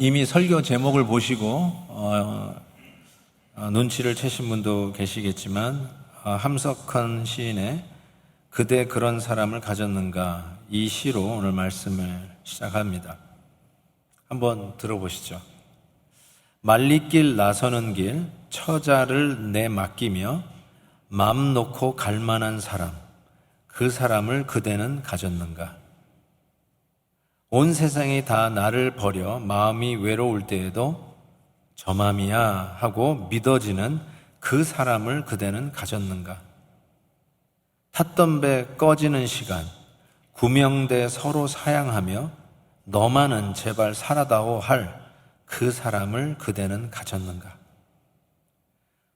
이미 설교 제목을 보시고 눈치를 채신 분도 계시겠지만 함석헌 시인의 그대 그런 사람을 가졌는가, 이 시로 오늘 말씀을 시작합니다. 한번 들어보시죠. 말리길 나서는 길 처자를 내 맡기며 맘 놓고 갈 만한 사람, 그 사람을 그대는 가졌는가. 온 세상이 다 나를 버려 마음이 외로울 때에도 저 맘이야 하고 믿어지는 그 사람을 그대는 가졌는가. 탔던 배 꺼지는 시간, 구명대 서로 사양하며 너만은 제발 살아다오 할 그 사람을 그대는 가졌는가.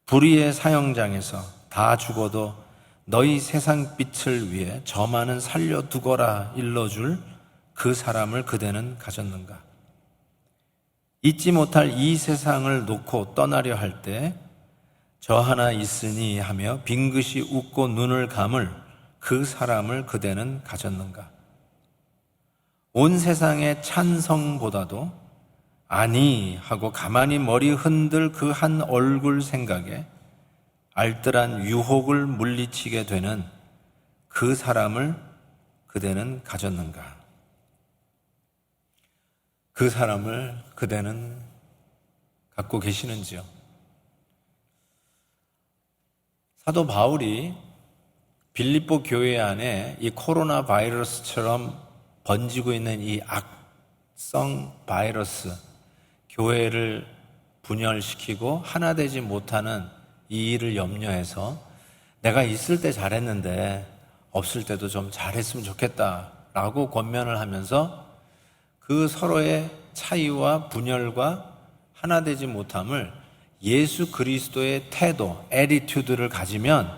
불의의 사형장에서 다 죽어도 너희 세상 빛을 위해 저만은 살려두거라 일러줄 그 사람을 그대는 가졌는가. 잊지 못할 이 세상을 놓고 떠나려 할 때 저 하나 있으니 하며 빙긋이 웃고 눈을 감을 그 사람을 그대는 가졌는가. 온 세상의 찬성보다도 아니 하고 가만히 머리 흔들 그 한 얼굴 생각에 알뜰한 유혹을 물리치게 되는 그 사람을 그대는 가졌는가. 그 사람을 그대는 갖고 계시는지요? 사도 바울이 빌립보 교회 안에 이 코로나 바이러스처럼 번지고 있는 이 악성 바이러스, 교회를 분열시키고 하나 되지 못하는 이 일을 염려해서 내가 있을 때 잘했는데 없을 때도 좀 잘했으면 좋겠다라고 권면을 하면서 그 서로의 차이와 분열과 하나 되지 못함을 예수 그리스도의 태도, 애티튜드를 가지면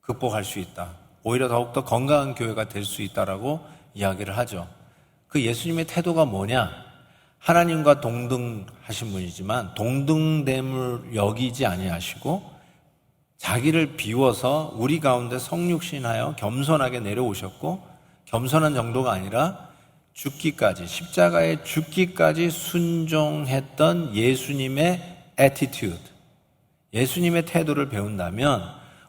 극복할 수 있다. 오히려 더욱더 건강한 교회가 될 수 있다라고 이야기를 하죠. 그 예수님의 태도가 뭐냐? 하나님과 동등하신 분이지만 동등됨을 여기지 아니하시고 자기를 비워서 우리 가운데 성육신하여 겸손하게 내려오셨고, 겸손한 정도가 아니라 죽기까지, 십자가에 죽기까지 순종했던 예수님의 애티튜드, 예수님의 태도를 배운다면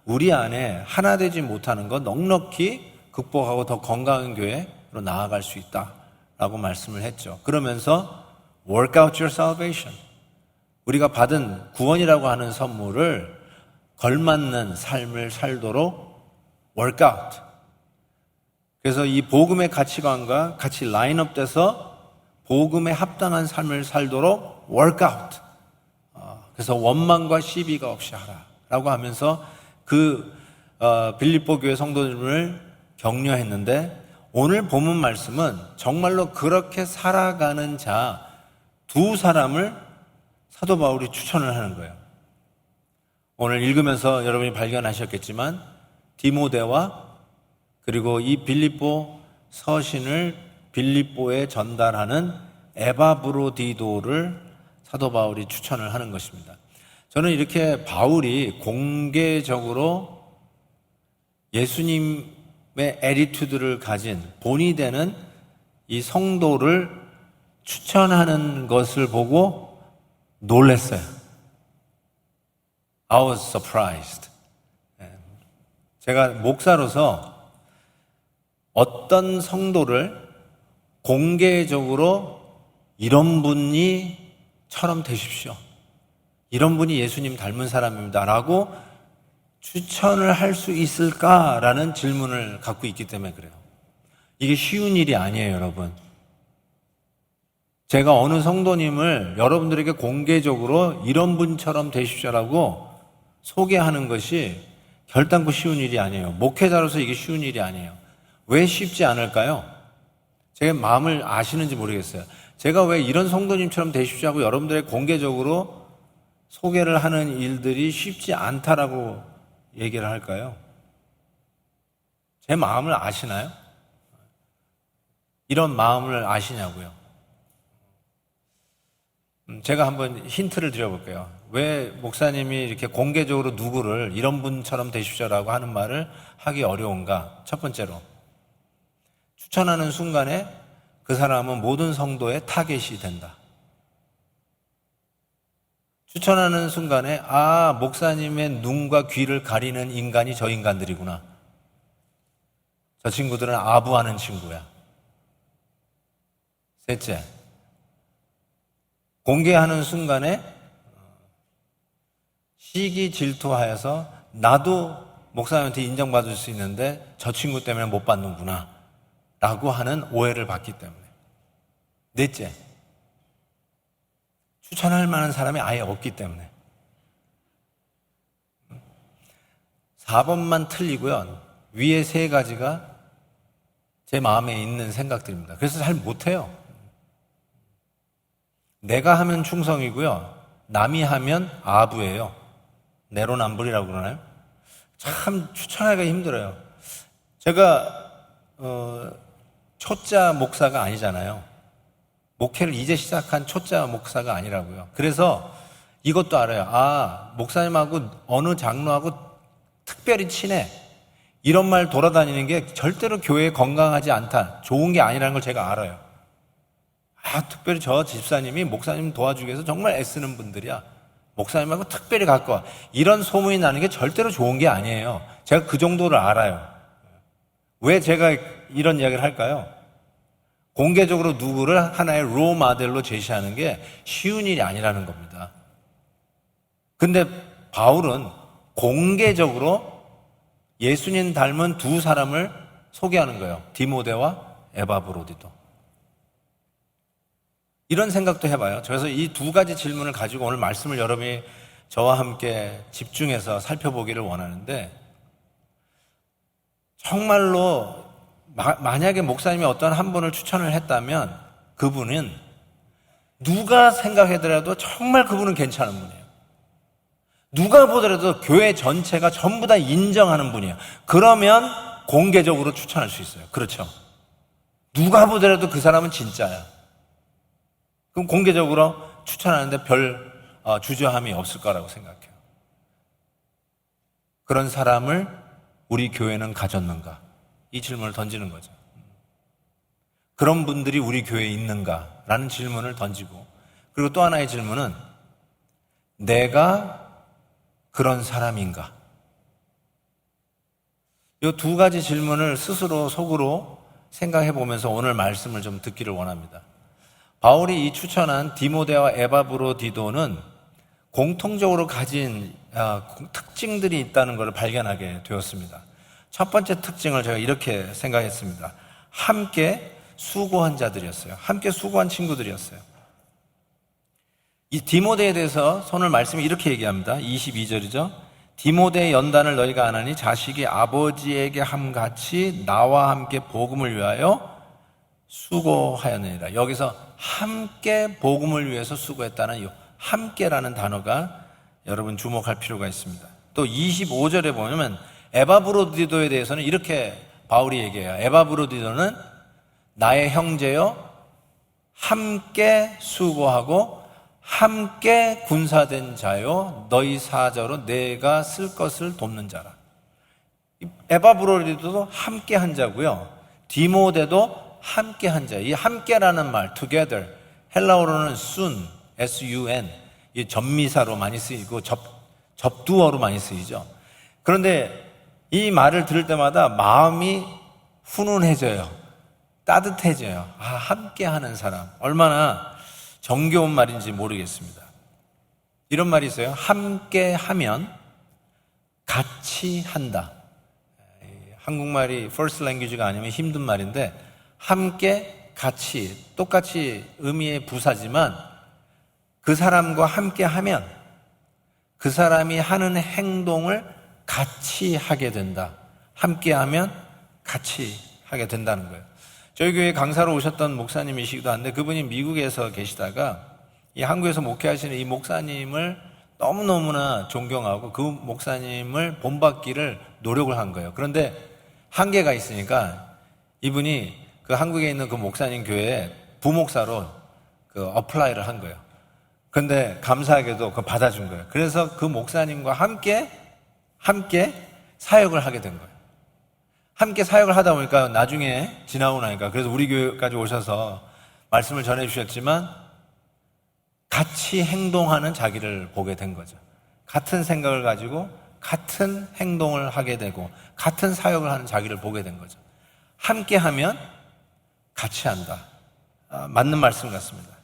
우리 안에 하나 되지 못하는 것 넉넉히 극복하고 더 건강한 교회로 나아갈 수 있다라고 말씀을 했죠. 그러면서 work out your salvation, 우리가 받은 구원이라고 하는 선물을 걸맞는 삶을 살도록 work out. 그래서 이 복음의 가치관과 같이 라인업돼서 복음에 합당한 삶을 살도록 work out. 그래서 원망과 시비가 없이 하라라고 하면서 빌립보 교회 성도들을 격려했는데, 오늘 본문 말씀은 정말로 그렇게 살아가는 자 두 사람을 사도 바울이 추천을 하는 거예요. 오늘 읽으면서 여러분이 발견하셨겠지만 디모데와 그리고 이 빌립보 서신을 빌립보에 전달하는 에바브로디도를 사도 바울이 추천을 하는 것입니다. 저는 이렇게 바울이 공개적으로 예수님의 애티튜드를 가진 본이 되는 이 성도를 추천하는 것을 보고 놀랐어요. I was surprised. 제가 목사로서 어떤 성도를 공개적으로 이런 분이처럼 되십시오, 이런 분이 예수님 닮은 사람입니다 라고 추천을 할 수 있을까라는 질문을 갖고 있기 때문에 그래요. 이게 쉬운 일이 아니에요, 여러분. 제가 어느 성도님을 여러분들에게 공개적으로 이런 분처럼 되십시오라고 소개하는 것이 결단코 쉬운 일이 아니에요. 목회자로서 이게 쉬운 일이 아니에요. 왜 쉽지 않을까요? 제 마음을 아시는지 모르겠어요. 제가 왜 이런 성도님처럼 되십시오 하고 여러분들에게 공개적으로 소개를 하는 일들이 쉽지 않다라고 얘기를 할까요? 제 마음을 아시나요? 이런 마음을 아시냐고요? 제가 한번 힌트를 드려볼게요. 왜 목사님이 이렇게 공개적으로 누구를 이런 분처럼 되십시오라고 하는 말을 하기 어려운가? 첫 번째로, 추천하는 순간에 그 사람은 모든 성도의 타겟이 된다. 추천하는 순간에 목사님의 눈과 귀를 가리는 인간이 저 인간들이구나. 저 친구들은 아부하는 친구야. 셋째, 공개하는 순간에 시기 질투하여서 나도 목사님한테 인정받을 수 있는데 저 친구 때문에 못 받는구나 라고 하는 오해를 받기 때문에. 넷째, 추천할 만한 사람이 아예 없기 때문에. 4번만 틀리고요. 위에 세 가지가 제 마음에 있는 생각들입니다. 그래서 잘 못해요. 내가 하면 충성이고요. 남이 하면 아부예요. 내로남불이라고 그러나요? 참 추천하기가 힘들어요. 제가 초짜 목사가 아니잖아요. 목회를 이제 시작한 초짜 목사가 아니라고요. 그래서 이것도 알아요. 목사님하고 어느 장로하고 특별히 친해. 이런 말 돌아다니는 게 절대로 교회에 건강하지 않다. 좋은 게 아니라는 걸 제가 알아요. 특별히 저 집사님이 목사님 도와주기 위해서 정말 애쓰는 분들이야. 목사님하고 특별히 가까워. 이런 소문이 나는 게 절대로 좋은 게 아니에요. 제가 그 정도를 알아요. 왜 제가 이런 이야기를 할까요? 공개적으로 누구를 하나의 롤 모델로 제시하는 게 쉬운 일이 아니라는 겁니다. 근데 바울은 공개적으로 예수님 닮은 두 사람을 소개하는 거예요. 디모데와 에바브로디도. 이런 생각도 해봐요. 그래서 이 두 가지 질문을 가지고 오늘 말씀을 여러분이 저와 함께 집중해서 살펴보기를 원하는데, 정말로 만약에 목사님이 어떤 한 분을 추천을 했다면 그분은 누가 생각하더라도 정말 그분은 괜찮은 분이에요. 누가 보더라도 교회 전체가 전부 다 인정하는 분이에요. 그러면 공개적으로 추천할 수 있어요. 그렇죠? 누가 보더라도 그 사람은 진짜야. 그럼 공개적으로 추천하는데 별 주저함이 없을 거라고 생각해요. 그런 사람을 우리 교회는 가졌는가? 이 질문을 던지는 거죠. 그런 분들이 우리 교회에 있는가? 라는 질문을 던지고, 그리고 또 하나의 질문은 내가 그런 사람인가? 이 두 가지 질문을 스스로 속으로 생각해 보면서 오늘 말씀을 좀 듣기를 원합니다. 바울이 이 추천한 디모데와 에바브로디도는 공통적으로 가진 특징들이 있다는 것을 발견하게 되었습니다. 첫 번째 특징을 제가 이렇게 생각했습니다. 함께 수고한 자들이었어요. 함께 수고한 친구들이었어요. 이 디모데에 대해서 오늘 말씀이 이렇게 얘기합니다. 22절이죠. 디모데의 연단을 너희가 안 하니 자식이 아버지에게 함같이 나와 함께 복음을 위하여 수고하였느니라. 여기서 함께 복음을 위해서 수고했다는 이 함께라는 단어가 여러분 주목할 필요가 있습니다. 또 25절에 보면 에바브로디도에 대해서는 이렇게 바울이 얘기해요. 에바브로디도는 나의 형제여 함께 수고하고 함께 군사된 자요 너희 사저로 내가 쓸 것을 돕는 자라. 에바브로디도도 함께 한 자고요. 디모데도 함께 한 자. 이 함께라는 말, together, 헬라어로는 sun, S-U-N, 이 전미사로 많이 쓰이고 접두어로 많이 쓰이죠. 그런데 이 말을 들을 때마다 마음이 훈훈해져요. 따뜻해져요. 함께 하는 사람. 얼마나 정겨운 말인지 모르겠습니다. 이런 말이 있어요. 함께 하면 같이 한다. 한국말이 first language가 아니면 힘든 말인데, 함께, 같이, 똑같이 의미의 부사지만 그 사람과 함께 하면 그 사람이 하는 행동을 같이 하게 된다. 함께 하면 같이 하게 된다는 거예요. 저희 교회 강사로 오셨던 목사님이시기도 한데, 그분이 미국에서 계시다가 이 한국에서 목회하시는 이 목사님을 너무너무나 존경하고 그 목사님을 본받기를 노력을 한 거예요. 그런데 한계가 있으니까 이분이 그 한국에 있는 그 목사님 교회에 부목사로 어플라이를 한 거예요. 그런데 감사하게도 그걸 받아준 거예요. 그래서 그 목사님과 함께 사역을 하게 된 거예요. 함께 사역을 하다 보니까 나중에 지나고 나니까, 그래서 우리 교회까지 오셔서 말씀을 전해 주셨지만 같이 행동하는 자기를 보게 된 거죠. 같은 생각을 가지고 같은 행동을 하게 되고 같은 사역을 하는 자기를 보게 된 거죠. 함께 하면 같이 한다. 맞는 말씀 같습니다.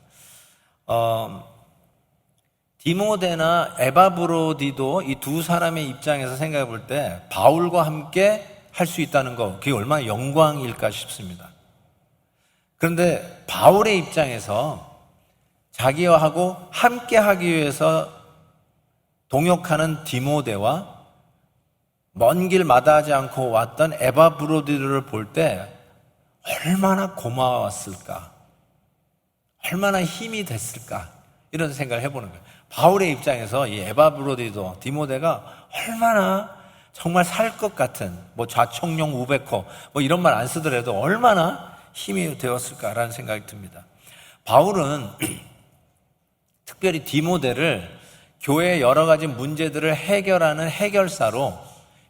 디모데나 에바브로디도 이 두 사람의 입장에서 생각해 볼 때 바울과 함께 할 수 있다는 거, 그게 얼마나 영광일까 싶습니다. 그런데 바울의 입장에서 자기와 하고 함께 하기 위해서 동역하는 디모데와 먼 길 마다하지 않고 왔던 에바브로디를 볼 때 얼마나 고마웠을까, 얼마나 힘이 됐을까, 이런 생각을 해보는 거예요. 바울의 입장에서 이 에바브로디도 디모데가 얼마나 정말 살 것 같은 좌청룡 우베코 이런 말 안 쓰더라도 얼마나 힘이 되었을까라는 생각이 듭니다. 바울은 특별히 디모데를 교회의 여러 가지 문제들을 해결하는 해결사로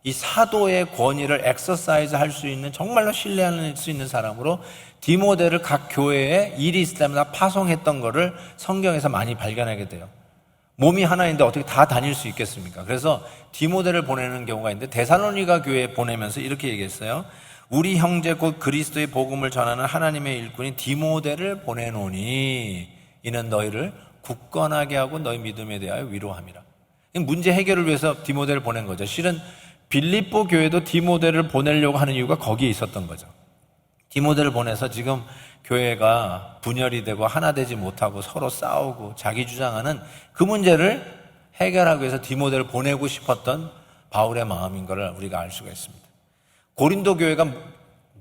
이 사도의 권위를 엑서사이즈 할 수 있는, 정말로 신뢰할 수 있는 사람으로 디모데를 각 교회에 일이 있을 때마다 파송했던 거를 성경에서 많이 발견하게 돼요. 몸이 하나인데 어떻게 다 다닐 수 있겠습니까? 그래서 디모데를 보내는 경우가 있는데 데살로니가 교회에 보내면서 이렇게 얘기했어요. 우리 형제 곧 그리스도의 복음을 전하는 하나님의 일꾼인 디모데를 보내노니 이는 너희를 굳건하게 하고 너희 믿음에 대하여 위로함이라. 문제 해결을 위해서 디모데를 보낸 거죠. 실은 빌립보 교회도 디모데를 보내려고 하는 이유가 거기에 있었던 거죠. 디모데를 보내서 지금 교회가 분열이 되고 하나 되지 못하고 서로 싸우고 자기 주장하는 그 문제를 해결하기 위해서 디모데를 보내고 싶었던 바울의 마음인 것을 우리가 알 수가 있습니다. 고린도 교회가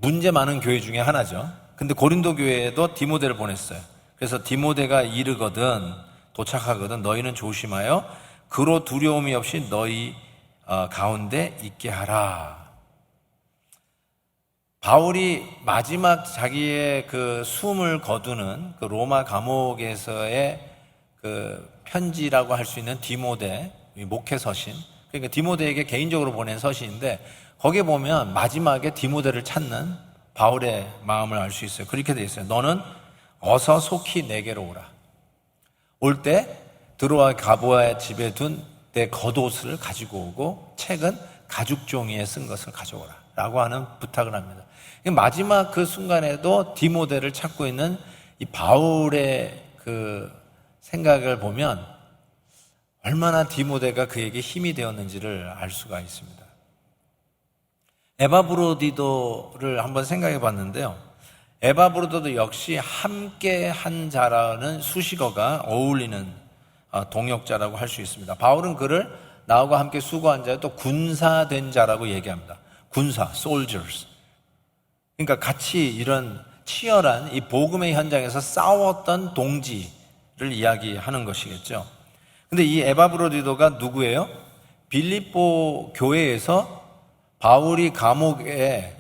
문제 많은 교회 중에 하나죠. 근데 고린도 교회에도 디모데를 보냈어요. 그래서 디모데가 이르거든, 도착하거든 너희는 조심하여 그로 두려움이 없이 너희 가운데 있게 하라. 바울이 마지막 자기의 그 숨을 거두는 그 로마 감옥에서의 그 편지라고 할 수 있는 디모데 목회 서신, 그러니까 디모데에게 개인적으로 보낸 서신인데 거기에 보면 마지막에 디모데를 찾는 바울의 마음을 알 수 있어요. 그렇게 돼 있어요. 너는 어서 속히 내게로 오라. 올 때 드로아 가보아의 집에 둔 내 겉옷을 가지고 오고 책은 가죽 종이에 쓴 것을 가져오라 라고 하는 부탁을 합니다. 마지막 그 순간에도 디모데를 찾고 있는 이 바울의 그 생각을 보면 얼마나 디모데가 그에게 힘이 되었는지를 알 수가 있습니다. 에바브로디도를 한번 생각해 봤는데요. 에바브로디도 역시 함께 한 자라는 수식어가 어울리는 동역자라고 할 수 있습니다. 바울은 그를 나와 함께 수고한 자에 또 군사된 자라고 얘기합니다. 군사, soldiers. 그러니까 같이 이런 치열한 이 복음의 현장에서 싸웠던 동지를 이야기하는 것이겠죠. 근데 이 에바브로디도가 누구예요? 빌립보 교회에서 바울이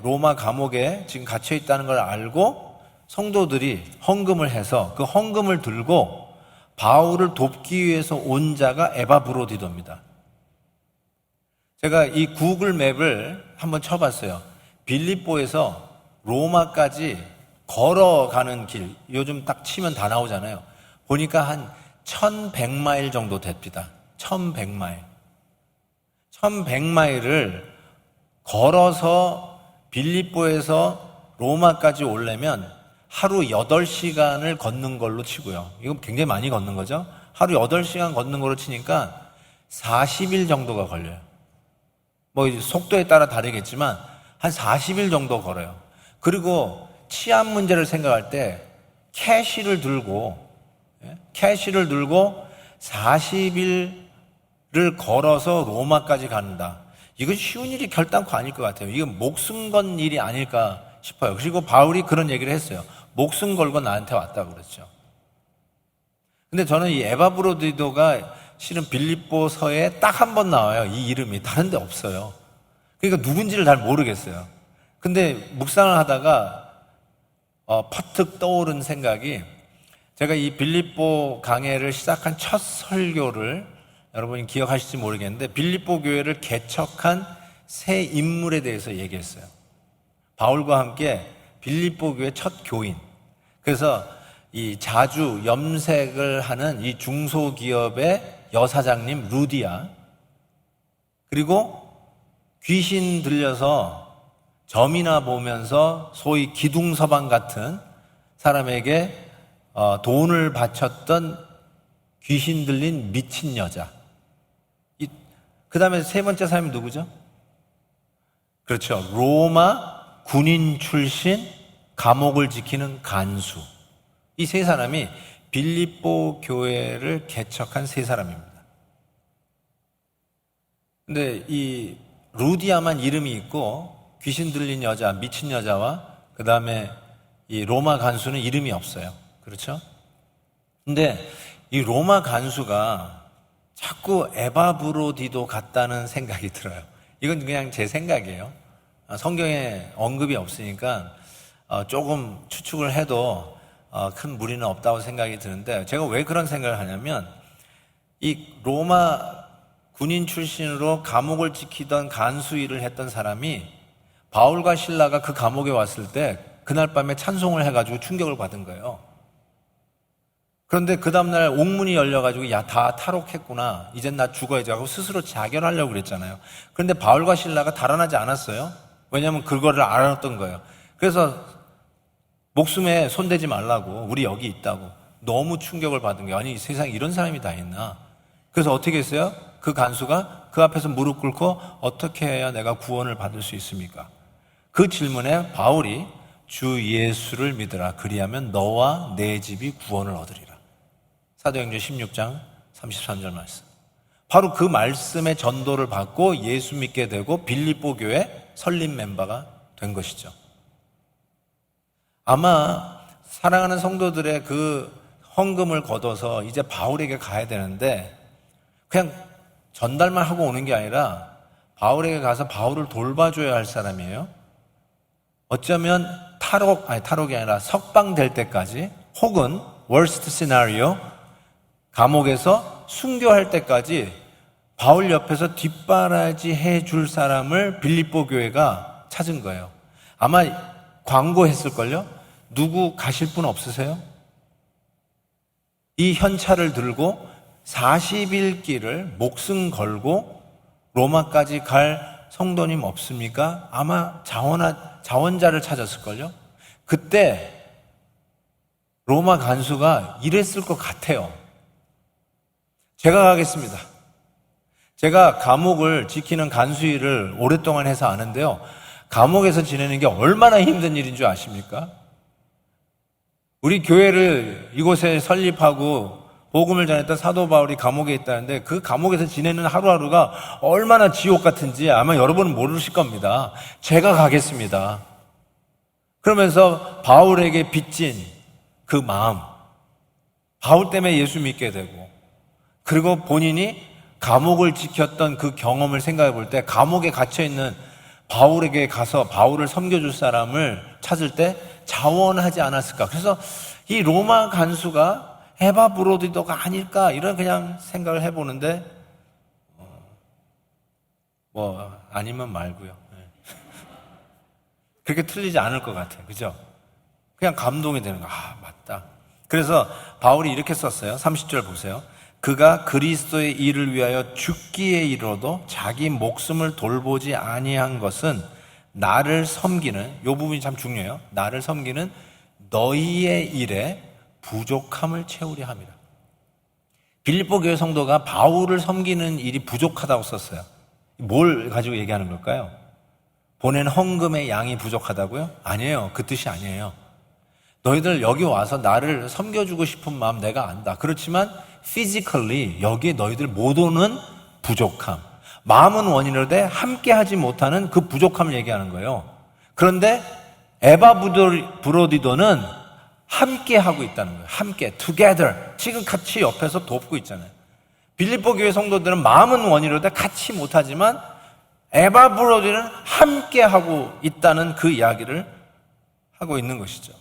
로마 감옥에 지금 갇혀 있다는 걸 알고 성도들이 헌금을 해서 그 헌금을 들고 바울을 돕기 위해서 온 자가 에바브로디도입니다. 제가 이 구글 맵을 한번 쳐봤어요. 빌립보에서 로마까지 걸어가는 길, 요즘 딱 치면 다 나오잖아요. 보니까 한 1100마일 정도 됩니다. 1100마일. 1100마일을 걸어서 빌립보에서 로마까지 오려면 하루 8시간을 걷는 걸로 치고요. 이건 굉장히 많이 걷는 거죠. 하루 8시간 걷는 걸로 치니까 40일 정도가 걸려요. 속도에 따라 다르겠지만 한 40일 정도 걸어요. 그리고 치안 문제를 생각할 때 캐시를 들고 40일을 걸어서 로마까지 간다. 이건 쉬운 일이 결단코 아닐 것 같아요. 이건 목숨 건 일이 아닐까 싶어요. 그리고 바울이 그런 얘기를 했어요. 목숨 걸고 나한테 왔다고 그랬죠. 근데 저는 이 에바브로디도가 실은 빌립보서에 딱 한 번 나와요. 이 이름이. 다른 데 없어요. 그러니까 누군지를 잘 모르겠어요. 근데 묵상을 하다가 퍼뜩 떠오른 생각이, 제가 이 빌립보 강해를 시작한 첫 설교를 여러분이 기억하실지 모르겠는데 빌립보 교회를 개척한 세 인물에 대해서 얘기했어요. 바울과 함께 빌립보 교회 첫 교인. 그래서 이 자주 염색을 하는 이 중소기업의 여사장님 루디아, 그리고 귀신 들려서 점이나 보면서 소위 기둥서방 같은 사람에게 돈을 바쳤던 귀신 들린 미친 여자. 그 다음에 세 번째 사람이 누구죠? 그렇죠. 로마 군인 출신 감옥을 지키는 간수. 이 세 사람이 빌립보 교회를 개척한 세 사람입니다. 근데 이 루디아만 이름이 있고 귀신 들린 여자, 미친 여자와 그 다음에 이 로마 간수는 이름이 없어요. 그렇죠? 근데 이 로마 간수가 자꾸 에바브로디도 같다는 생각이 들어요. 이건 그냥 제 생각이에요. 성경에 언급이 없으니까 조금 추측을 해도 큰 무리는 없다고 생각이 드는데, 제가 왜 그런 생각을 하냐면 이 로마 군인 출신으로 감옥을 지키던 간수 일을 했던 사람이 바울과 실라가 그 감옥에 왔을 때 그날 밤에 찬송을 해가지고 충격을 받은 거예요. 그런데 그 다음날 옥문이 열려가지고 야, 다 탈옥했구나, 이젠 나 죽어야지 하고 스스로 자결하려고 그랬잖아요. 그런데 바울과 실라가 달아나지 않았어요. 왜냐하면 그거를 알았던 거예요. 그래서 목숨에 손대지 말라고, 우리 여기 있다고. 너무 충격을 받은 거예요. 아니, 세상에 이런 사람이 다 있나. 그래서 어떻게 했어요? 그 간수가 그 앞에서 무릎 꿇고 어떻게 해야 내가 구원을 받을 수 있습니까? 그 질문에 바울이 주 예수를 믿으라, 그리하면 너와 내 집이 구원을 얻으리라. 사도행전 16장 33절 말씀. 바로 그 말씀의 전도를 받고 예수 믿게 되고 빌립보 교회 설립 멤버가 된 것이죠. 아마 사랑하는 성도들의 그 헌금을 걷어서 이제 바울에게 가야 되는데 그냥 전달만 하고 오는 게 아니라 바울에게 가서 바울을 돌봐줘야 할 사람이에요. 어쩌면 탈옥이 아니라 석방될 때까지, 혹은 worst scenario, 감옥에서 순교할 때까지 바울 옆에서 뒷바라지 해줄 사람을 빌립보 교회가 찾은 거예요. 아마 광고했을걸요? 누구 가실 분 없으세요? 이 현찰을 들고 40일 길을 목숨 걸고 로마까지 갈 성도님 없습니까? 아마 자원자를 찾았을걸요? 그때 로마 간수가 이랬을 것 같아요. 제가 가겠습니다. 제가 감옥을 지키는 간수 일을 오랫동안 해서 아는데요, 감옥에서 지내는 게 얼마나 힘든 일인 줄 아십니까? 우리 교회를 이곳에 설립하고 복음을 전했던 사도 바울이 감옥에 있다는데 그 감옥에서 지내는 하루하루가 얼마나 지옥 같은지 아마 여러분은 모르실 겁니다. 제가 가겠습니다. 그러면서 바울에게 빚진 그 마음, 바울 때문에 예수 믿게 되고, 그리고 본인이 감옥을 지켰던 그 경험을 생각해 볼 때 감옥에 갇혀있는 바울에게 가서 바울을 섬겨줄 사람을 찾을 때 자원하지 않았을까. 그래서 이 로마 간수가 에바브로디도가 아닐까, 이런 그냥 생각을 해보는데 아니면 말고요. 그렇게 틀리지 않을 것 같아요. 그죠? 그냥 감동이 되는 거야. 아, 맞다. 그래서 바울이 이렇게 썼어요. 30절 보세요. 그가 그리스도의 일을 위하여 죽기에 이르러도 자기 목숨을 돌보지 아니한 것은 나를 섬기는, 이 부분이 참 중요해요. 나를 섬기는 너희의 일에 부족함을 채우려 합니다. 빌립보 교회 성도가 바울을 섬기는 일이 부족하다고 썼어요. 뭘 가지고 얘기하는 걸까요? 보낸 헌금의 양이 부족하다고요? 아니에요. 그 뜻이 아니에요. 너희들 여기 와서 나를 섬겨주고 싶은 마음 내가 안다. 그렇지만 physically 여기에 너희들 못 오는 부족함, 마음은 원이로되 함께하지 못하는 그 부족함을 얘기하는 거예요. 그런데 에바브로디도는 함께하고 있다는 거예요. 함께, together. 지금 같이 옆에서 돕고 있잖아요. 빌립보 교회 성도들은 마음은 원이로되 같이 못하지만 에바브로디는 함께하고 있다는 그 이야기를 하고 있는 것이죠.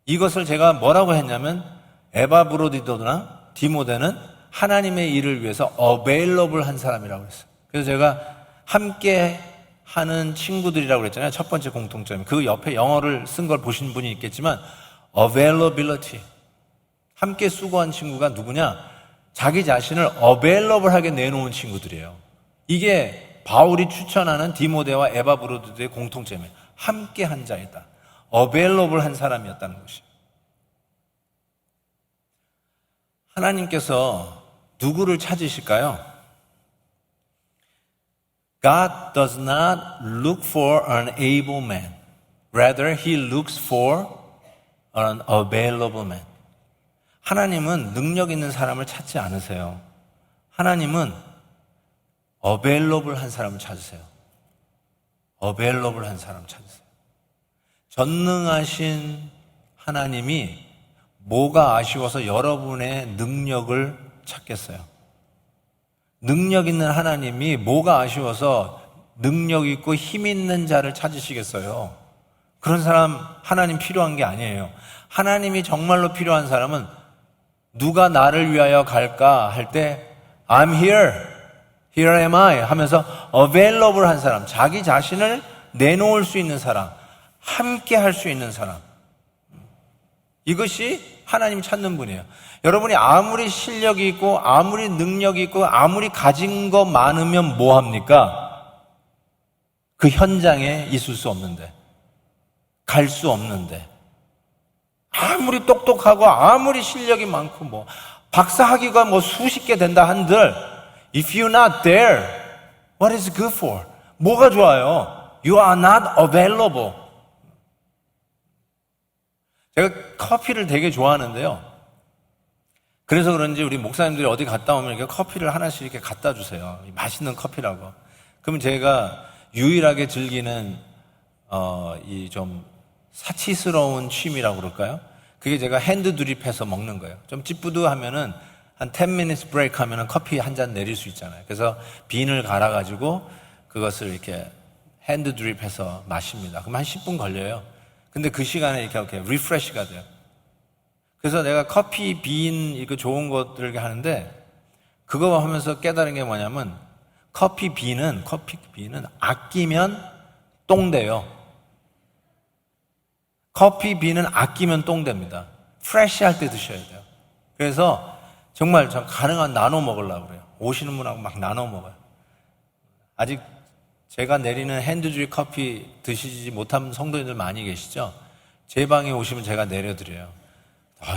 이것을 제가 뭐라고 했냐면 에바브로디도나 디모데는 하나님의 일을 위해서 available 한 사람이라고 했어요. 그래서 제가 함께 하는 친구들이라고 그랬잖아요. 첫 번째 공통점. 그 옆에 영어를 쓴 걸 보신 분이 있겠지만 availability, 함께 수고한 친구가 누구냐? 자기 자신을 어베일러블하게 내놓은 친구들이에요. 이게 바울이 추천하는 디모데와 에바브로디도의 공통점이에요. 함께 한 자이다. 어베일러블한 사람이었다는 것이에요. 하나님께서 누구를 찾으실까요? God does not look for an able man. Rather, He looks for an available man. 하나님은 능력 있는 사람을 찾지 않으세요. 하나님은 available한 사람을 찾으세요. available한 사람 찾으세요. 전능하신 하나님이 뭐가 아쉬워서 여러분의 능력을 찾겠어요? 능력 있는 하나님이 뭐가 아쉬워서 능력 있고 힘 있는 자를 찾으시겠어요? 그런 사람 하나님 필요한 게 아니에요. 하나님이 정말로 필요한 사람은 누가 나를 위하여 갈까 할 때 I'm here, here am I 하면서 available한 사람, 자기 자신을 내놓을 수 있는 사람, 함께 할 수 있는 사람, 이것이 하나님 찾는 분이에요. 여러분이 아무리 실력이 있고 아무리 능력이 있고 아무리 가진 거 많으면 뭐합니까? 그 현장에 있을 수 없는데, 갈 수 없는데, 아무리 똑똑하고 아무리 실력이 많고 뭐 박사학위가 뭐 수십 개 된다 한들 if you're not there, what is good for? 뭐가 좋아요? You are not available. 제가 커피를 되게 좋아하는데요. 그래서 그런지 우리 목사님들이 어디 갔다 오면 이렇게 커피를 하나씩 이렇게 갖다 주세요. 맛있는 커피라고. 그러면 제가 유일하게 즐기는 이 좀 사치스러운 취미라고 그럴까요? 그게 제가 핸드 드립해서 먹는 거예요. 좀 찌뿌드하면은 한 10 minutes break 하면은 커피 한 잔 내릴 수 있잖아요. 그래서 빈을 갈아가지고 그것을 이렇게 핸드 드립해서 마십니다. 그럼 한 10분 걸려요. 근데 그 시간에 이렇게 리프레시가 돼요. 그래서 내가 커피 빈 이거 좋은 것들 이렇게 하는데 그거 하면서 깨달은 게 뭐냐면 커피 빈은 아끼면 똥 돼요. 커피 빈은 아끼면 똥 됩니다. 프레시 할 때 드셔야 돼요. 그래서 정말 저 가능한 나눠 먹으려고 그래요. 오시는 분하고 막 나눠 먹어요. 아직 제가 내리는 핸드드립 커피 드시지 못한 성도님들 많이 계시죠? 제 방에 오시면 제가 내려드려요.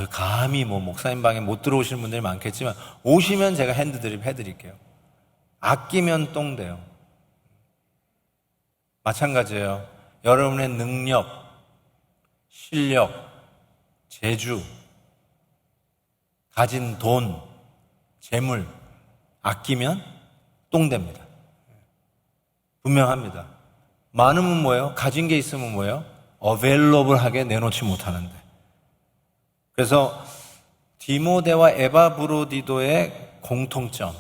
감히 뭐 목사님 방에 못 들어오시는 분들이 많겠지만 오시면 제가 핸드드립 해드릴게요. 아끼면 똥 돼요. 마찬가지예요. 여러분의 능력, 실력, 재주, 가진 돈, 재물 아끼면 똥 됩니다. 분명합니다. 많으면 뭐예요? 가진 게 있으면 뭐예요? 어베일러블하게 내놓지 못하는데. 그래서 디모데와 에바브로디도의 공통점,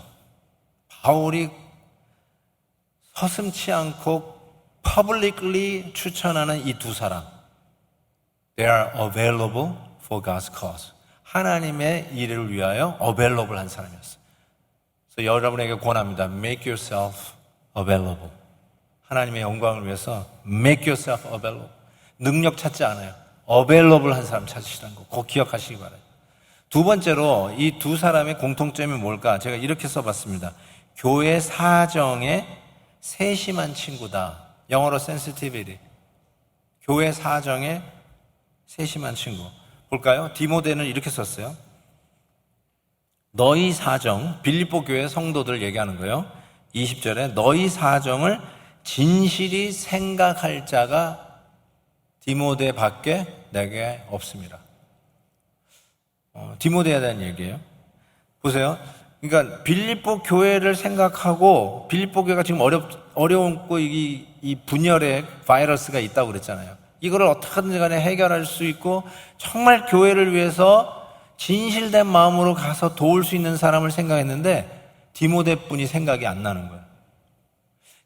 바울이 서슴치 않고 publicly 추천하는 이 두 사람, They are available for God's cause. 하나님의 일을 위하여 available한 사람이었어요. 그래서 여러분에게 권합니다. Make yourself available. 하나님의 영광을 위해서 make yourself available. 능력 찾지 않아요. available한 사람 찾으시라는 거 꼭 기억하시기 바라요. 두 번째로 이 두 사람의 공통점이 뭘까? 제가 이렇게 써봤습니다. 교회 사정에 세심한 친구다. 영어로 sensitivity. 교회 사정에 세심한 친구. 볼까요? 디모데는 이렇게 썼어요. 너희 사정, 빌립보 교회 성도들 얘기하는 거예요. 20절에 너희 사정을 진실이 생각할 자가 디모데 밖에 내게 없습니다. 디모데에 대한 얘기예요. 보세요. 그러니까 빌립보 교회를 생각하고 빌립보 교회가 지금 어려웠고 이 분열의 바이러스가 있다고 그랬잖아요. 이거를 어떻게든지 간에 해결할 수 있고 정말 교회를 위해서 진실된 마음으로 가서 도울 수 있는 사람을 생각했는데 디모데뿐이 생각이 안 나는 거예요.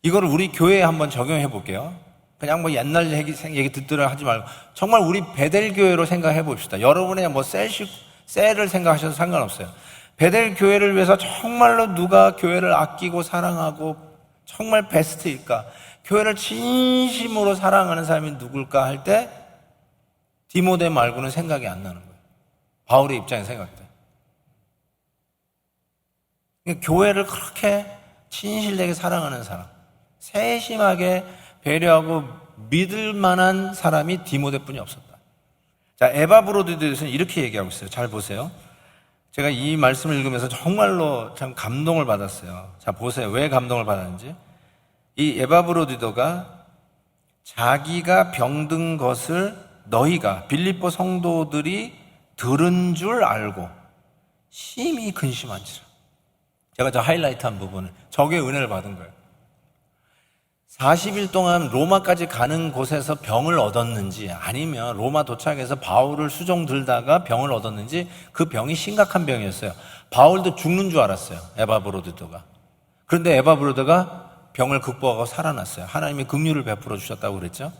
이거를 우리 교회에 한번 적용해 볼게요. 그냥 뭐 옛날 얘기 듣더라 하지 말고 정말 우리 베델 교회로 생각해 봅시다. 여러분의 뭐 셀을 생각하셔도 상관없어요. 베델 교회를 위해서 정말로 누가 교회를 아끼고 사랑하고 정말 베스트일까? 교회를 진심으로 사랑하는 사람이 누굴까 할 때 디모데 말고는 생각이 안 나는 거예요. 바울의 입장에서 생각할 때. 교회를 그렇게 진실되게 사랑하는 사람, 세심하게 배려하고 믿을 만한 사람이 디모데뿐이 없었다. 자, 에바브로디도에서는 이렇게 얘기하고 있어요. 잘 보세요. 제가 이 말씀을 읽으면서 정말로 참 감동을 받았어요. 자, 보세요. 왜 감동을 받았는지. 이 에바브로디도가 자기가 병든 것을 너희가 빌립보 성도들이 들은 줄 알고 심히 근심한지라. 제가 저 하이라이트한 부분을, 저게 은혜를 받은 거예요. 40일 동안 로마까지 가는 곳에서 병을 얻었는지, 아니면 로마 도착해서 바울을 수종 들다가 병을 얻었는지, 그 병이 심각한 병이었어요. 바울도 죽는 줄 알았어요, 에바브로디도가. 그런데 에바브로디도가 병을 극복하고 살아났어요. 하나님이 긍휼을 베풀어 주셨다고 그랬죠.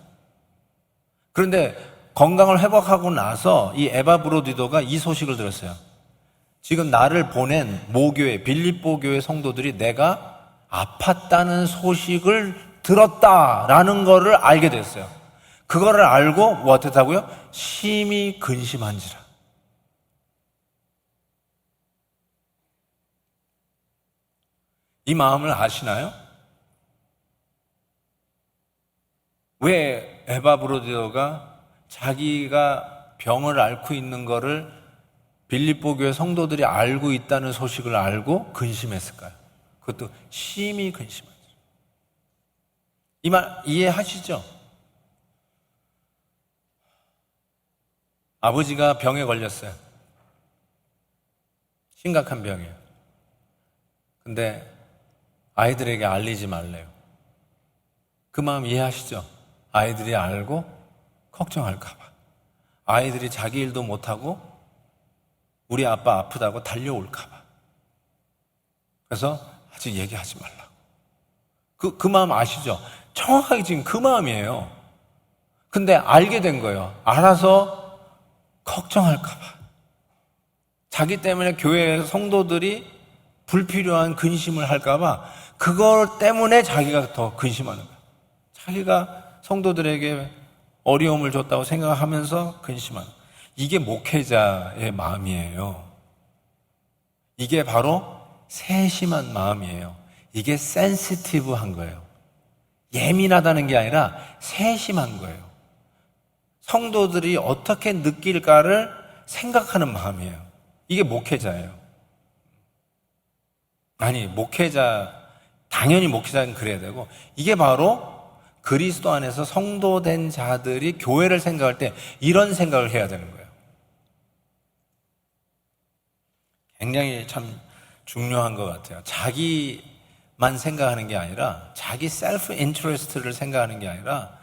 그런데 건강을 회복하고 나서 이 에바브로디도가 이 소식을 들었어요. 지금 나를 보낸 모교회, 빌립보 교회 성도들이 내가 아팠다는 소식을 들었다라는 거를 알게 됐어요. 그거를 알고 뭐 어떻다고요? 심히 근심한지라. 이 마음을 아시나요? 왜 에바브로디도가 자기가 병을 앓고 있는 거를 빌립보 교회 성도들이 알고 있다는 소식을 알고 근심했을까요? 그것도 심히 근심하죠. 이 말 이해하시죠? 아버지가 병에 걸렸어요. 심각한 병이에요. 근데 아이들에게 알리지 말래요. 그 마음 이해하시죠? 아이들이 알고 걱정할까 봐. 아이들이 자기 일도 못하고 우리 아빠 아프다고 달려올까 봐. 그래서 아직 얘기하지 말라고. 그 마음 아시죠? 정확하게 지금 그 마음이에요. 근데 알게 된 거예요. 알아서 걱정할까 봐. 자기 때문에 교회 성도들이 불필요한 근심을 할까 봐 그것 때문에 자기가 더 근심하는 거예요. 자기가 성도들에게 어려움을 줬다고 생각하면서 근심하는 거예요. 이게 목회자의 마음이에요. 이게 바로 세심한 마음이에요. 이게 센시티브한 거예요. 예민하다는 게 아니라 세심한 거예요. 성도들이 어떻게 느낄까를 생각하는 마음이에요. 이게 목회자예요. 아니, 당연히 목회자는 그래야 되고, 이게 바로 그리스도 안에서 성도된 자들이 교회를 생각할 때 이런 생각을 해야 되는 거예요. 굉장히 참 중요한 것 같아요. 자기만 생각하는 게 아니라, 자기 셀프 인트레스트를 생각하는 게 아니라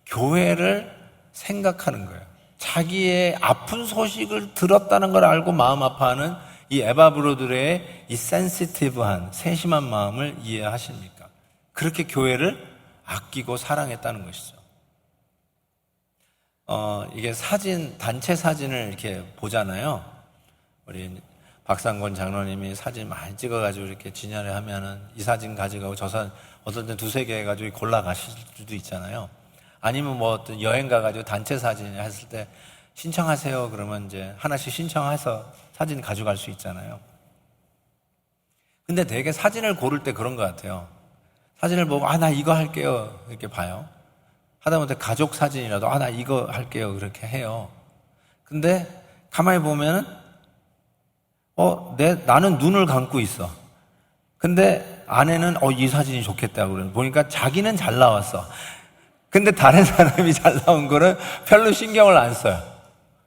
교회를 생각하는 거예요. 자기의 아픈 소식을 들었다는 걸 알고 마음 아파하는 이 에바브로들의 이 센시티브한 세심한 마음을 이해하십니까? 그렇게 교회를 아끼고 사랑했다는 것이죠. 이게 단체 사진을 이렇게 보잖아요. 우리 박상권 장로님이 사진 많이 찍어가지고 이렇게 진열을 하면은 이 사진 가져가고 저 사진 어떤 때 두세 개 가지고 골라 가실 수도 있잖아요. 아니면 뭐 어떤 여행 가가지고 단체 사진 했을 때 신청하세요. 그러면 이제 하나씩 신청해서 사진 가져갈 수 있잖아요. 근데 되게 사진을 고를 때 그런 것 같아요. 사진을 보고, 나 이거 할게요. 이렇게 봐요. 하다못해 가족 사진이라도, 나 이거 할게요. 그렇게 해요. 근데 가만히 보면은, 나는 눈을 감고 있어. 근데 아내는, 이 사진이 좋겠다고 그러는. 보니까 자기는 잘 나왔어. 근데 다른 사람이 잘 나온 거는 별로 신경을 안 써요.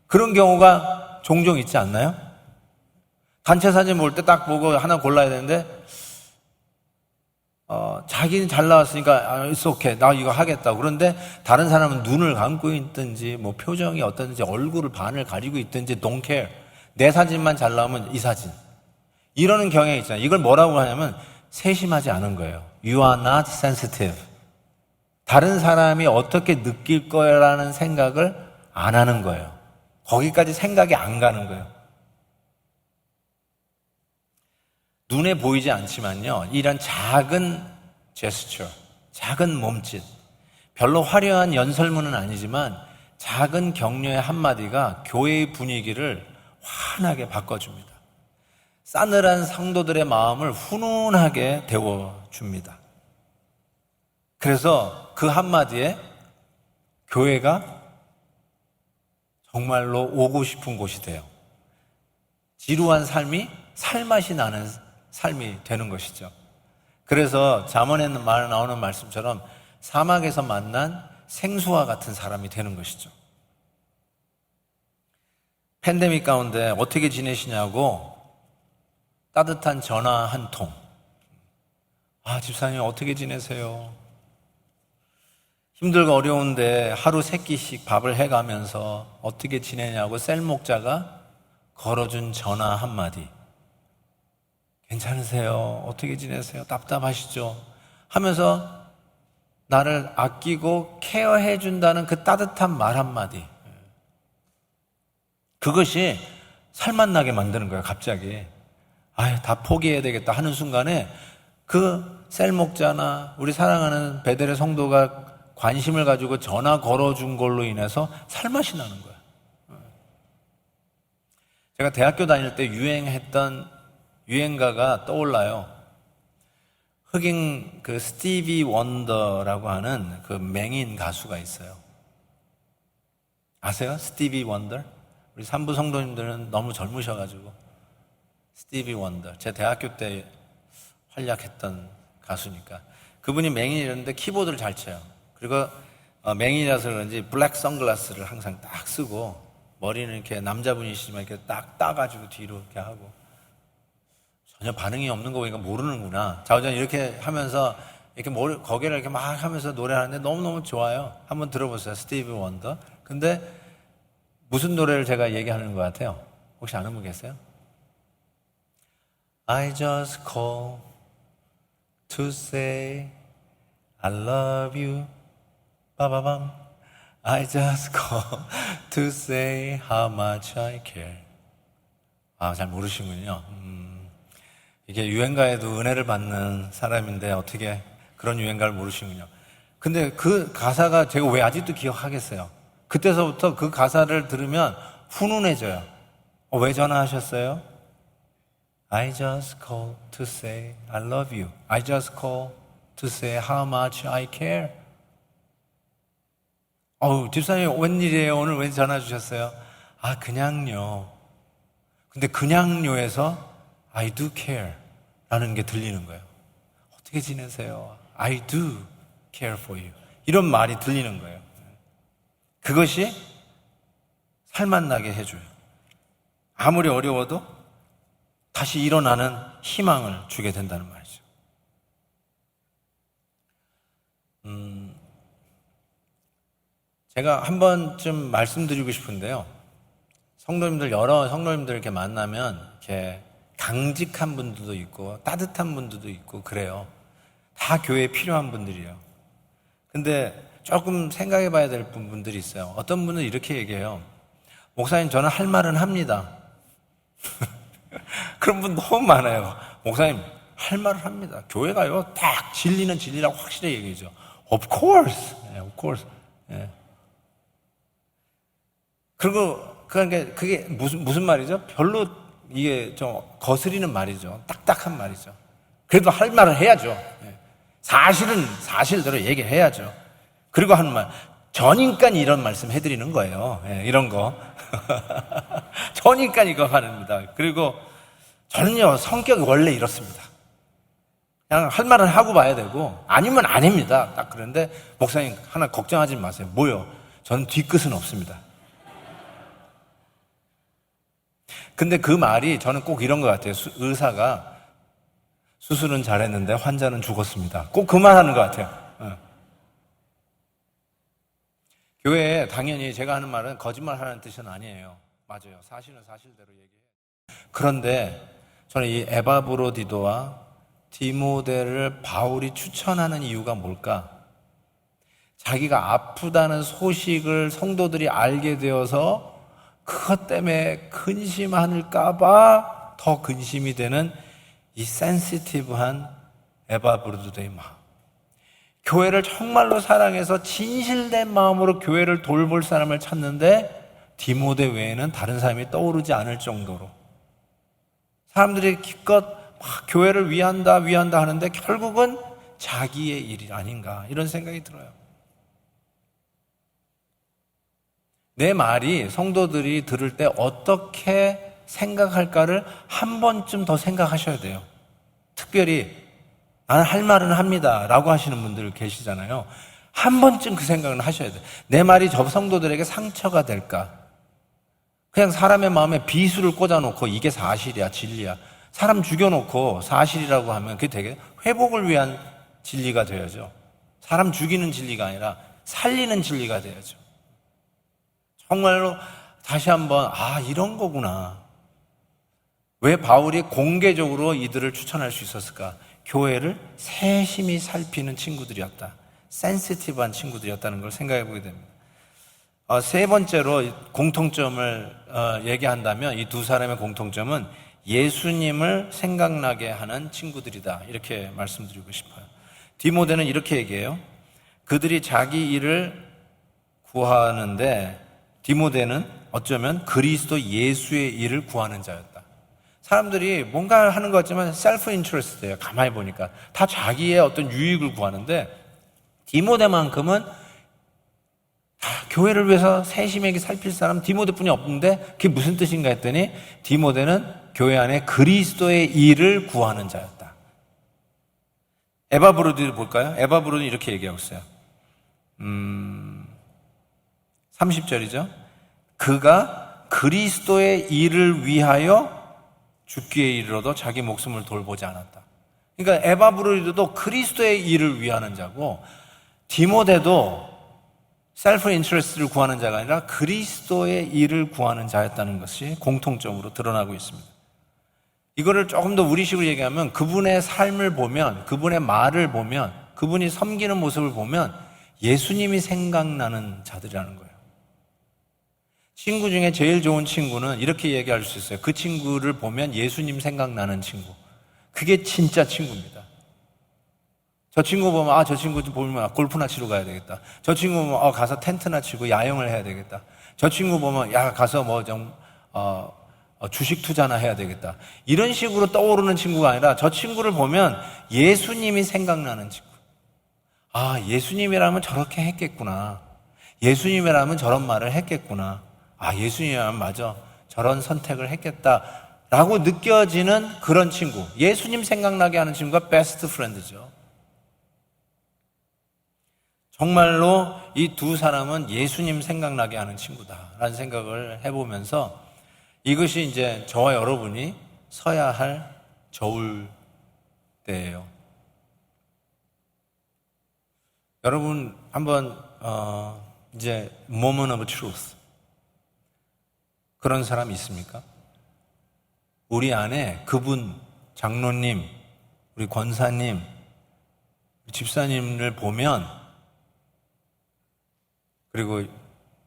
그런 경우가 종종 있지 않나요? 단체 사진 볼 때 딱 보고 하나 골라야 되는데, 자기는 잘 나왔으니까, it's okay. 나 이거 하겠다. 그런데 다른 사람은 눈을 감고 있든지, 뭐 표정이 어떤지, 얼굴을 반을 가리고 있든지, don't care. 내 사진만 잘 나오면 이 사진. 이러는 경향이 있잖아요. 이걸 뭐라고 하냐면, 세심하지 않은 거예요. You are not sensitive. 다른 사람이 어떻게 느낄 거라는 생각을 안 하는 거예요. 거기까지 생각이 안 가는 거예요. 눈에 보이지 않지만요, 이런 작은 제스처, 작은 몸짓, 별로 화려한 연설문은 아니지만 작은 격려의 한마디가 교회의 분위기를 환하게 바꿔줍니다. 싸늘한 성도들의 마음을 훈훈하게 데워줍니다. 그래서 그 한마디에 교회가 정말로 오고 싶은 곳이 돼요. 지루한 삶이 살맛이 나는 삶이 되는 것이죠. 그래서 잠언에 나오는 말씀처럼 사막에서 만난 생수와 같은 사람이 되는 것이죠. 팬데믹 가운데 어떻게 지내시냐고 따뜻한 전화 한 통. 집사님 어떻게 지내세요? 힘들고 어려운데 하루 3끼씩 밥을 해가면서 어떻게 지내냐고 셀 목자가 걸어준 전화 한마디. 괜찮으세요? 어떻게 지내세요? 답답하시죠? 하면서 나를 아끼고 케어해 준다는 그 따뜻한 말 한마디. 그것이 살맛나게 만드는 거예요, 갑자기. 다 포기해야 되겠다 하는 순간에 그 셀 목자나 우리 사랑하는 베델의 성도가 관심을 가지고 전화 걸어준 걸로 인해서 살맛이 나는 거예요. 제가 대학교 다닐 때 유행했던 유행가가 떠올라요. 흑인 그 스티비 원더라고 하는 그 맹인 가수가 있어요. 아세요? 스티비 원더? 우리 산부 성도님들은 너무 젊으셔가지고. 스티비 원더. 제 대학교 때 활약했던 가수니까. 그분이 맹인이었는데 키보드를 잘 쳐요. 그리고 맹인이라서 그런지 블랙 선글라스를 항상 딱 쓰고 머리는 이렇게 남자분이시지만 이렇게 딱 따가지고 뒤로 이렇게 하고 전혀 반응이 없는 거 보니까 모르는구나. 자우전 이렇게 하면서 이렇게 거기를 이렇게 막 하면서 노래하는데 너무너무 좋아요. 한번 들어보세요. 스티비 원더. 근데 무슨 노래를 제가 얘기하는 것 같아요? 혹시 아는 분 계세요? I just call to say I love you. 빠바밤. I just call to say how much I care. 잘 모르시군요. 이게 유행가에도 은혜를 받는 사람인데 어떻게 그런 유행가를 모르시군요. 근데 그 가사가 제가 왜 아직도 기억하겠어요? 그때서부터 그 가사를 들으면 훈훈해져요. 왜 전화하셨어요? I just call to say I love you. I just call to say how much I care. 집사님 웬일이에요? 오늘 왜 전화 주셨어요? 그냥요. 근데 그냥요에서 I do care 라는 게 들리는 거예요. 어떻게 지내세요? I do care for you. 이런 말이 들리는 거예요. 그것이 살맛나게 해줘요. 아무리 어려워도 다시 일어나는 희망을 주게 된다는 말이죠. 제가 한 번쯤 말씀드리고 싶은데요. 여러 성도님들 이렇게 만나면 이렇게 강직한 분들도 있고 따뜻한 분들도 있고 그래요. 다 교회에 필요한 분들이에요. 근데 조금 생각해 봐야 될 분들이 있어요. 어떤 분은 이렇게 얘기해요. 목사님, 저는 할 말은 합니다. 그런 분 너무 많아요. 목사님, 할 말을 합니다. 교회가요, 딱 진리는 진리라고 확실히 얘기하죠. Of course. of course. 그리고 그게 무슨 말이죠? 별로 이게 좀 거스리는 말이죠. 딱딱한 말이죠. 그래도 할 말을 해야죠. 사실은 사실대로 얘기해야죠. 그리고 하는 말, 저니까 이런 말씀 해드리는 거예요. 이런 거. 저니까 이거 하는입니다. 그리고 저는요, 성격이 원래 이렇습니다. 그냥 할 말을 하고 봐야 되고, 아니면 아닙니다. 딱 그런데, 목사님, 하나 걱정하지 마세요. 뭐요? 저는 뒤끝은 없습니다. 근데 그 말이 저는 꼭 이런 것 같아요. 의사가 수술은 잘했는데 환자는 죽었습니다. 꼭 그 말 하는 것 같아요. 교회에 당연히 제가 하는 말은 거짓말 하는 뜻은 아니에요. 맞아요. 사실은 사실대로 얘기해요. 그런데 저는 이 에바브로디도와 디모데를 바울이 추천하는 이유가 뭘까? 자기가 아프다는 소식을 성도들이 알게 되어서 그것 때문에 근심하는가 더 근심이 되는 이 센시티브한 에바브로디도의 마음. 교회를 정말로 사랑해서 진실된 마음으로 교회를 돌볼 사람을 찾는데 디모데 외에는 다른 사람이 떠오르지 않을 정도로 사람들이 기껏 막 교회를 위한다 하는데 결국은 자기의 일이 아닌가 이런 생각이 들어요. 내 말이 성도들이 들을 때 어떻게 생각할까를 한 번쯤 더 생각하셔야 돼요. 특별히 나는 할 말은 합니다 라고 하시는 분들 계시잖아요. 한 번쯤 그 생각은 하셔야 돼요. 내 말이 저 성도들에게 상처가 될까? 그냥 사람의 마음에 비수를 꽂아놓고 이게 사실이야, 진리야. 사람 죽여놓고 사실이라고 하면 그게 되게 회복을 위한 진리가 되어야죠. 사람 죽이는 진리가 아니라 살리는 진리가 되어야죠. 정말로 다시 한번 이런 거구나. 왜 바울이 공개적으로 이들을 추천할 수 있었을까? 교회를 세심히 살피는 친구들이었다. 센시티브한 친구들이었다는 걸 생각해 보게 됩니다. 세 번째로 공통점을 얘기한다면 이 두 사람의 공통점은 예수님을 생각나게 하는 친구들이다. 이렇게 말씀드리고 싶어요. 디모데는 이렇게 얘기해요. 그들이 자기 일을 구하는데 디모데는 어쩌면 그리스도 예수의 일을 구하는 자였다. 사람들이 뭔가 하는 것 같지만 셀프 인트레스트예요. 가만히 보니까 다 자기의 어떤 유익을 구하는데 디모데만큼은 교회를 위해서 세심하게 살필 사람 디모데뿐이 없는데 그게 무슨 뜻인가 했더니 디모데는 교회 안에 그리스도의 일을 구하는 자였다. 에바브로드를 볼까요? 에바브로드는 이렇게 얘기하고 있어요. 30절이죠. 그가 그리스도의 일을 위하여 죽기에 이르러도 자기 목숨을 돌보지 않았다. 그러니까 에바브로드도 그리스도의 일을 위하는 자고 디모데도 셀프 인트레스트를 구하는 자가 아니라 그리스도의 일을 구하는 자였다는 것이 공통점으로 드러나고 있습니다. 이거를 조금 더 우리식으로 얘기하면 그분의 삶을 보면, 그분의 말을 보면, 그분이 섬기는 모습을 보면 예수님이 생각나는 자들이라는 거예요. 친구 중에 제일 좋은 친구는 이렇게 얘기할 수 있어요. 그 친구를 보면 예수님 생각나는 친구. 그게 진짜 친구입니다. 저 친구 보면 저 친구 보면 골프나 치러 가야 되겠다. 저 친구 보면 가서 텐트나 치고 야영을 해야 되겠다. 저 친구 보면 가서 주식 투자나 해야 되겠다. 이런 식으로 떠오르는 친구가 아니라 저 친구를 보면 예수님이 생각나는 친구. 예수님이라면 저렇게 했겠구나. 예수님이라면 저런 말을 했겠구나. 예수님이라면 맞아. 저런 선택을 했겠다라고 느껴지는 그런 친구. 예수님 생각나게 하는 친구가 베스트 프렌드죠. 정말로 이 두 사람은 예수님 생각나게 하는 친구다라는 생각을 해보면서 이것이 이제 저와 여러분이 서야 할 저울 때예요. 여러분 한번 이제 moment of truth 그런 사람 있습니까? 우리 안에 그분 장로님, 우리 권사님, 집사님을 보면 그리고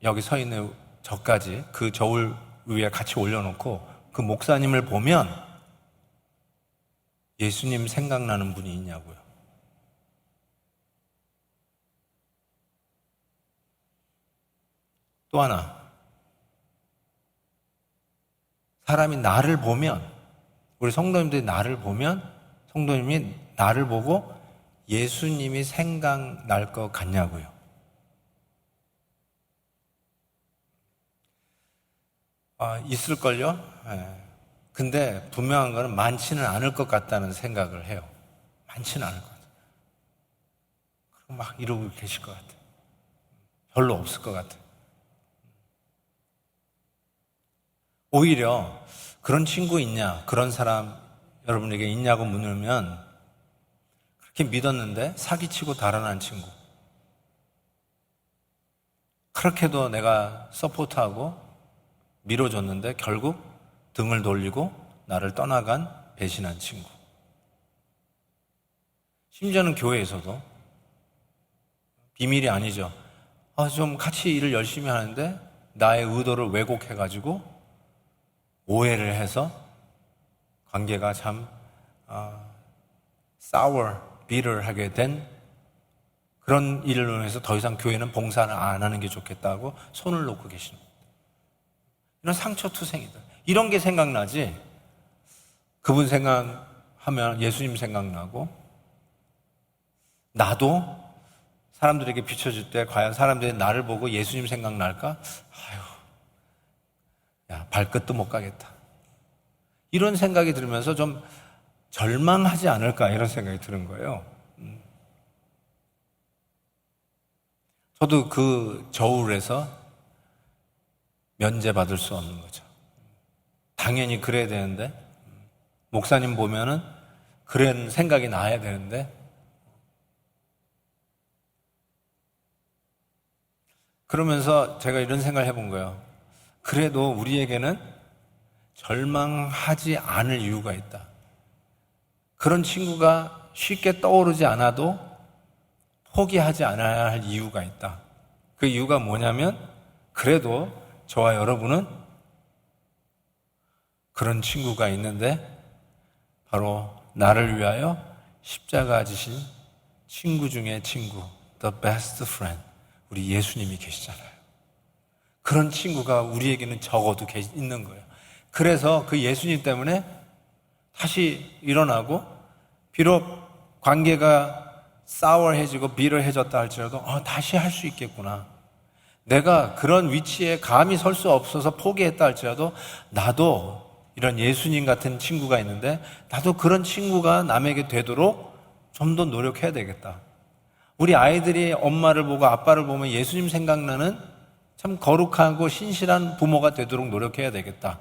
여기 서 있는 저까지 그 저울 위에 같이 올려놓고 그 목사님을 보면 예수님 생각나는 분이 있냐고요. 또 하나, 사람이 나를 보면, 우리 성도님들이 나를 보면 성도님이 나를 보고 예수님이 생각날 것 같냐고요. 있을걸요? 근데 분명한 거는 많지는 않을 것 같다는 생각을 해요. 많지는 않을 것 같아요. 그럼 막 이러고 계실 것 같아요. 별로 없을 것 같아요. 오히려 그런 친구 있냐, 그런 사람 여러분에게 있냐고 물으면 그렇게 믿었는데 사기치고 달아난 친구. 그렇게도 내가 서포트하고 밀어줬는데 결국 등을 돌리고 나를 떠나간 배신한 친구. 심지어는 교회에서도 비밀이 아니죠. 좀 같이 일을 열심히 하는데 나의 의도를 왜곡해가지고 오해를 해서 관계가 참 sour, bitter하게 된 그런 일로 인해서 더 이상 교회는 봉사를 안 하는 게 좋겠다고 손을 놓고 계십니다. 이런 상처투성이들. 이런 게 생각나지. 그분 생각하면 예수님 생각나고, 나도 사람들에게 비춰줄 때 과연 사람들이 나를 보고 예수님 생각날까? 아유, 야, 발끝도 못 가겠다. 이런 생각이 들으면서 좀 절망하지 않을까 이런 생각이 드는 거예요. 저도 그 저울에서 면제받을 수 없는 거죠. 당연히 그래야 되는데, 목사님 보면은 그런 생각이 나야 되는데, 그러면서 제가 이런 생각을 해본 거예요. 그래도 우리에게는 절망하지 않을 이유가 있다. 그런 친구가 쉽게 떠오르지 않아도 포기하지 않아야 할 이유가 있다. 그 이유가 뭐냐면, 그래도 저와 여러분은 그런 친구가 있는데, 바로 나를 위하여 십자가 지신 친구 중에 친구, the best friend, 우리 예수님이 계시잖아요. 그런 친구가 우리에게는 적어도 있는 거예요. 그래서 그 예수님 때문에 다시 일어나고, 비록 관계가 싸워해지고 비열해졌다 할지라도 다시 할 수 있겠구나. 내가 그런 위치에 감히 설 수 없어서 포기했다 할지라도 나도 이런 예수님 같은 친구가 있는데, 나도 그런 친구가 남에게 되도록 좀 더 노력해야 되겠다. 우리 아이들이 엄마를 보고 아빠를 보면 예수님 생각나는 참 거룩하고 신실한 부모가 되도록 노력해야 되겠다.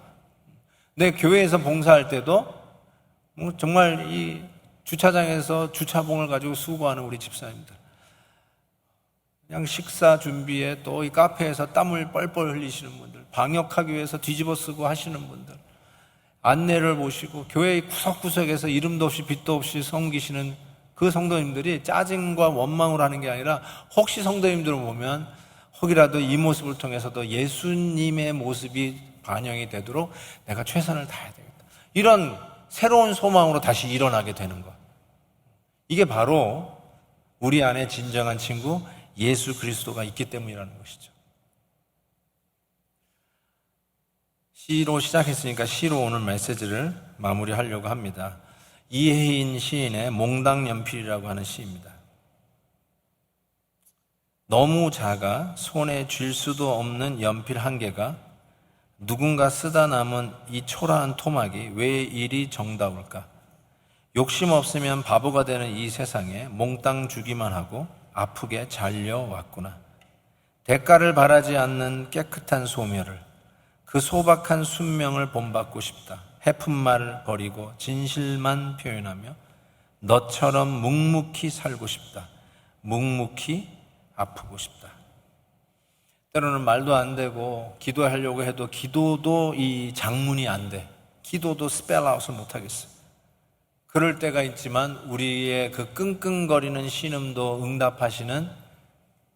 내 교회에서 봉사할 때도 정말 이 주차장에서 주차봉을 가지고 수고하는 우리 집사님들, 그냥 식사 준비에 또 이 카페에서 땀을 뻘뻘 흘리시는 분들, 방역하기 위해서 뒤집어 쓰고 하시는 분들, 안내를 보시고 교회의 구석구석에서 이름도 없이 빛도 없이 섬기시는 그 성도님들이 짜증과 원망을 하는 게 아니라, 혹시 성도님들을 보면 혹이라도 이 모습을 통해서도 예수님의 모습이 반영이 되도록 내가 최선을 다해야 되겠다. 이런 새로운 소망으로 다시 일어나게 되는 것. 이게 바로 우리 안에 진정한 친구 예수 그리스도가 있기 때문이라는 것이죠. 시로 시작했으니까 시로 오늘 메시지를 마무리하려고 합니다. 이혜인 시인의 몽당연필이라고 하는 시입니다. 너무 작아 손에 쥘 수도 없는 연필 한 개가 누군가 쓰다 남은 이 초라한 토막이 왜 이리 정다울까? 욕심 없으면 바보가 되는 이 세상에 몽땅 주기만 하고 아프게 잘려왔구나. 대가를 바라지 않는 깨끗한 소멸을, 그 소박한 순명을 본받고 싶다. 해픈 말을 버리고 진실만 표현하며 너처럼 묵묵히 살고 싶다. 묵묵히 아프고 싶다. 때로는 말도 안 되고 기도하려고 해도 기도도 이 장문이 안 돼. 기도도 스펠아웃을 못하겠어. 그럴 때가 있지만 우리의 그 끙끙거리는 신음도 응답하시는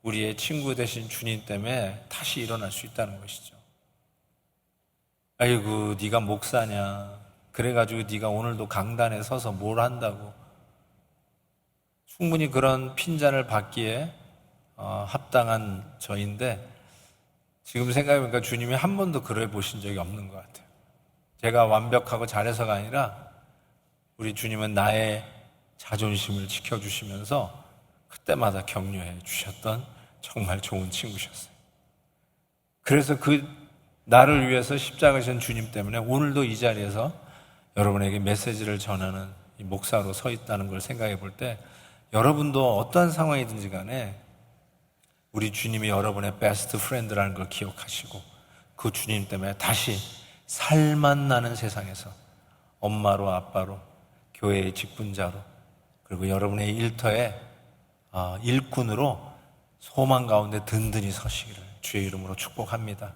우리의 친구 되신 주님 때문에 다시 일어날 수 있다는 것이죠. 아이고, 네가 목사냐, 그래가지고 네가 오늘도 강단에 서서 뭘 한다고. 충분히 그런 핀잔을 받기에 합당한 저인데, 지금 생각해보니까 주님이 한 번도 그래 보신 적이 없는 것 같아요. 제가 완벽하고 잘해서가 아니라 우리 주님은 나의 자존심을 지켜주시면서 그때마다 격려해 주셨던 정말 좋은 친구셨어요. 그래서 나를 위해서 십자가 지신 주님 때문에 오늘도 이 자리에서 여러분에게 메시지를 전하는 이 목사로 서 있다는 걸 생각해 볼 때, 여러분도 어떠한 상황이든지 간에 우리 주님이 여러분의 베스트 프렌드라는 걸 기억하시고, 그 주님 때문에 다시 살만 나는 세상에서 엄마로 아빠로 교회의 직분자로, 그리고 여러분의 일터의 일꾼으로 소망 가운데 든든히 서시기를 주의 이름으로 축복합니다.